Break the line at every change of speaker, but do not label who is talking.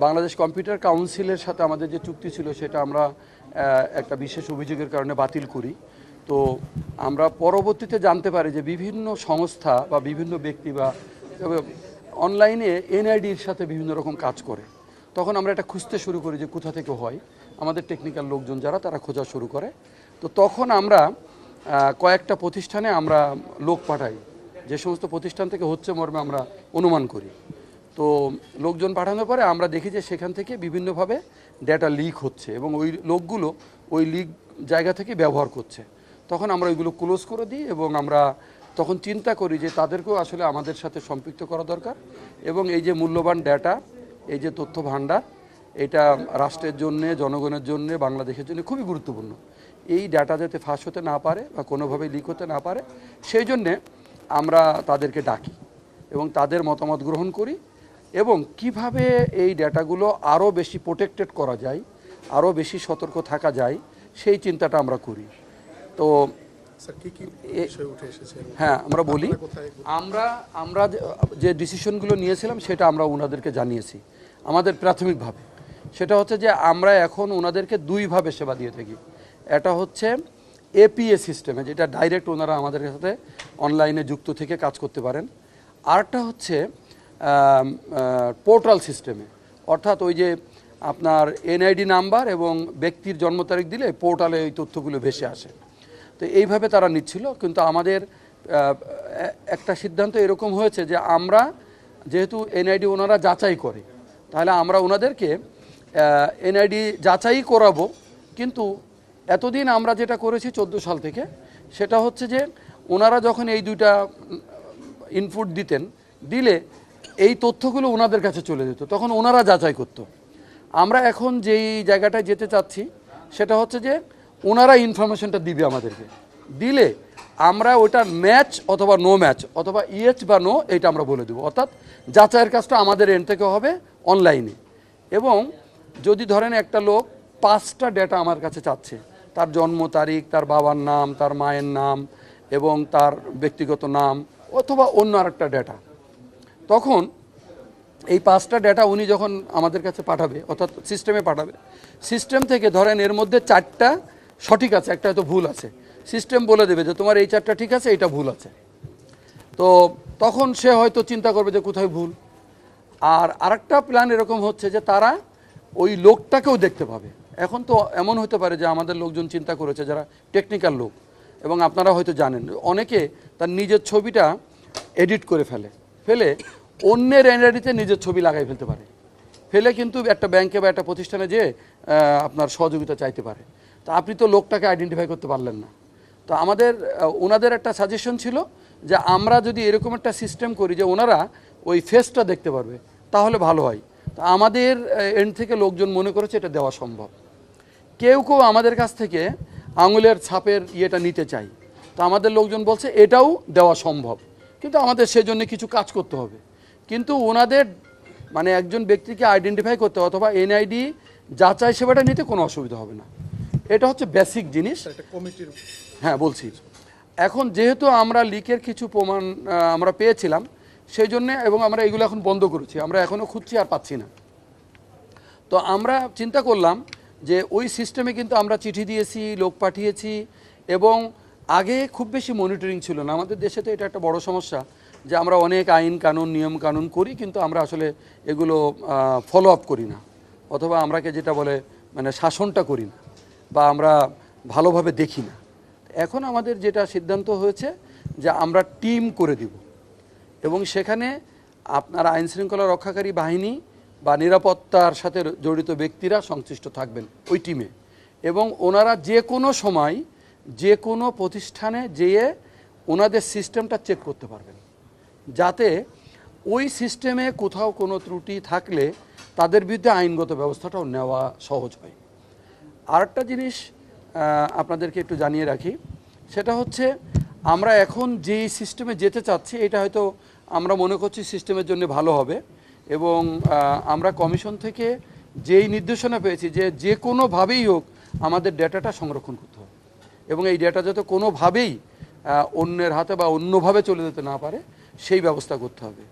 Bangladesh computer কাউন্সিলের সাথে আমাদের যে চুক্তি ছিল সেটা আমরা একটা বিশেষ অভিযোগের কারণে বাতিল করি। তো আমরা পরবর্তীতে জানতে পারি যে বিভিন্ন সংস্থা বা বিভিন্ন ব্যক্তি বা অনলাইনে এনআইডির সাথে বিভিন্ন রকম কাজ করে। তখন আমরা এটা খুঁজতে শুরু করি যে কোথা থেকে হয়। আমাদের টেকনিক্যাল লোকজন যারা তারা খোঁজা শুরু করে। তো তখন আমরা কয়েকটা প্রতিষ্ঠানে আমরা লোক পাঠাই, যে সমস্ত প্রতিষ্ঠান থেকে হচ্ছে মর্মে আমরা অনুমান করি। তো লোকজন পাঠানোর পরে আমরা দেখি যে সেখান থেকে বিভিন্নভাবে ডেটা লিক হচ্ছে এবং ওই লোকগুলো ওই লিক জায়গা থেকে ব্যবহার করছে। তখন আমরা ওইগুলো ক্লোজ করে দিই এবং আমরা তখন চিন্তা করি যে তাদেরকেও আসলে আমাদের সাথে সম্পৃক্ত করা দরকার এবং এই যে মূল্যবান ডেটা, এই যে তথ্য ভাণ্ডার, এটা রাষ্ট্রের জন্যে, জনগণের জন্যে, বাংলাদেশের জন্য খুবই গুরুত্বপূর্ণ। এই ডাটা যাতে ফাঁস হতে না পারে বা কোনোভাবে লিক হতে না পারে সেই জন্যে আমরা তাদেরকে ডাকি এবং তাদের মতামত গ্রহণ করি এবং কিভাবে এই ডেটাগুলো আরও বেশি প্রোটেক্টেড করা যায়, আরও বেশি সতর্ক থাকা যায় সেই চিন্তাটা আমরা করি। তো হ্যাঁ, আমরা বলি, আমরা যে ডিসিশনগুলো নিয়েছিলাম সেটা আমরা ওনাদেরকে জানিয়েছি আমাদের প্রাথমিকভাবে। সেটা হচ্ছে যে আমরা এখন ওনাদেরকে দুইভাবে সেবা দিয়ে থাকি। এটা হচ্ছে এপিএ সিস্টেমে, যেটা ডাইরেক্ট ওনারা আমাদের সাথে অনলাইনে যুক্ত থেকে কাজ করতে পারেন। আরেকটা হচ্ছে পোর্টাল সিস্টেমে, অর্থাৎ ওই যে আপনার এনআইডি নাম্বার এবং ব্যক্তির জন্ম তারিখ দিলে পোর্টালে ওই তথ্যগুলো ভেসে আসে। তো এইভাবে তারা নিচ্ছিল, কিন্তু আমাদের একটা সিদ্ধান্ত এরকম হয়েছে যে আমরা যেহেতু এনআইডি ওনারা যাচাই করে, তাহলে আমরা ওনাদেরকে এনআইডি যাচাই করাবো। কিন্তু এতদিন আমরা যেটা করেছি 14 সাল থেকে, সেটা হচ্ছে যে ওনারা যখন এই দুইটা ইনপুট দিলে এই তথ্যগুলো ওনাদের কাছে চলে যেত, তখন ওনারা যাচাই করত। আমরা এখন যেই জায়গাটায় যেতে চাচ্ছি সেটা হচ্ছে যে ওনারা ইনফরমেশনটা দিবে আমাদেরকে, দিলে আমরা ওটা ম্যাচ অথবা নো ম্যাচ অথবা ইয়েস বা নো এইটা আমরা বলে দেবো। অর্থাৎ যাচাইয়ের কাজটা আমাদের এন্ড থেকে হবে অনলাইনে। এবং যদি ধরেন একটা লোক 5টা ডেটা আমার কাছে চাচ্ছে, তার জন্ম তারিখ, তার বাবার নাম, তার মায়ের নাম এবং তার ব্যক্তিগত নাম অথবা অন্য আরেকটা ডেটা, তখন এই 5টা ডেটা উনি যখন আমাদের কাছে পাঠাবে, অর্থাৎ সিস্টেমে পাঠাবে, সিস্টেম থেকে ধরেন এর মধ্যে 4টা সঠিক আছে, একটা হয়তো ভুল আছে, সিস্টেম বলে দেবে যে তোমার এই 4টা ঠিক আছে, এটা ভুল আছে। তো তখন সে হয়তো চিন্তা করবে যে কোথায় ভুল। আর আরেকটা প্ল্যান এরকম হচ্ছে যে তারা ওই লোকটাকেও দেখতে পাবে। এখন তো এমন হতে পারে যে আমাদের লোকজন চিন্তা করেছে, যারা টেকনিক্যাল লোক, এবং আপনারা হয়তো জানেন, অনেকে তার নিজের ছবিটা এডিট করে ফেলে অন্যের এনআইডিতে নিজের ছবি লাগাই ফেলতে পারে, ফেলে কিন্তু একটা ব্যাংকে বা একটা প্রতিষ্ঠানে যেয়ে আপনার সহযোগিতা চাইতে পারে। তো আপনি তো লোকটাকে আইডেন্টিফাই করতে পারলেন না। তো ওনাদের একটা সাজেশন ছিল যে আমরা যদি এরকম একটা সিস্টেম করি যে ওনারা ওই ফেসটা দেখতে পারবে তাহলে ভালো হয়। তো আমাদের এন্ড থেকে লোকজন মনে করেছে এটা দেওয়া সম্ভব। কেউ আমাদের কাছ থেকে আঙুলের ছাপের ইয়েটা নিতে চাই, তো আমাদের লোকজন বলছে এটাও দেওয়া সম্ভব, কিন্তু আমাদের সেজন্য কিছু কাজ করতে হবে। কিন্তু ওনাদের মানে একজন ব্যক্তিকে আইডেন্টিফাই করতে অথবা এনআইডি যাচাই সেবাটা নিতে কোনো অসুবিধা হবে না। এটা হচ্ছে বেসিক জিনিস। হ্যাঁ, বলছি। এখন যেহেতু আমরা লিকের কিছু প্রমাণ আমরা পেয়েছিলাম সেই জন্যে, এবং আমরা এগুলো এখন বন্ধ করেছি, আমরা এখনও খুঁজছি আর পাচ্ছি না। তো আমরা চিন্তা করলাম যে ওই সিস্টেমে কিন্তু আমরা চিঠি দিয়েছি, লোক পাঠিয়েছি, এবং আগে খুব বেশি মনিটরিং ছিল না। আমাদের দেশে তো এটা একটা বড় সমস্যা যে আমরা অনেক আইন কানুন নিয়ম কানুন করি, কিন্তু আমরা আসলে এগুলো ফলো আপ করি না, অথবা আমরাকে যেটা বলে মানে শাসনটা করি না, বা আমরা ভালোভাবে দেখি না। এখন আমাদের যেটা সিদ্ধান্ত হয়েছে যে আমরা টিম করে দিব, এবং সেখানে আপনার আইনশৃঙ্খলা রক্ষাকারী বাহিনী বা নিরাপত্তার সাথে জড়িত ব্যক্তিরা সংশ্লিষ্ট থাকবেন ওই টিমে, এবং ওনারা যে কোনো সময় যে কোনো প্রতিষ্ঠানে যেয়ে ওনাদের সিস্টেমটা চেক করতে পারবেন, যাতে ওই সিস্টেমে কোথাও কোনো ত্রুটি থাকলে তাদের বিরুদ্ধে আইনগত ব্যবস্থাটাও নেওয়া সহজ হয়। আরেকটা জিনিস আপনাদেরকে একটু জানিয়ে রাখি, সেটা হচ্ছে আমরা এখন যেই সিস্টেমে যেতে চাচ্ছি এটা হয়তো আমরা মনে করছি সিস্টেমের জন্য ভালো হবে, এবং আমরা কমিশন থেকে যেই নির্দেশনা পেয়েছি যে কোনোভাবেই হোক আমাদের ডেটাটা সংরক্ষণ করতে হবে, এবং এই ডেটা যাতে কোনোভাবেই অন্যের হাতে বা অন্যভাবে চলে যেতে না পারে সেই ব্যবস্থা করতে হবে।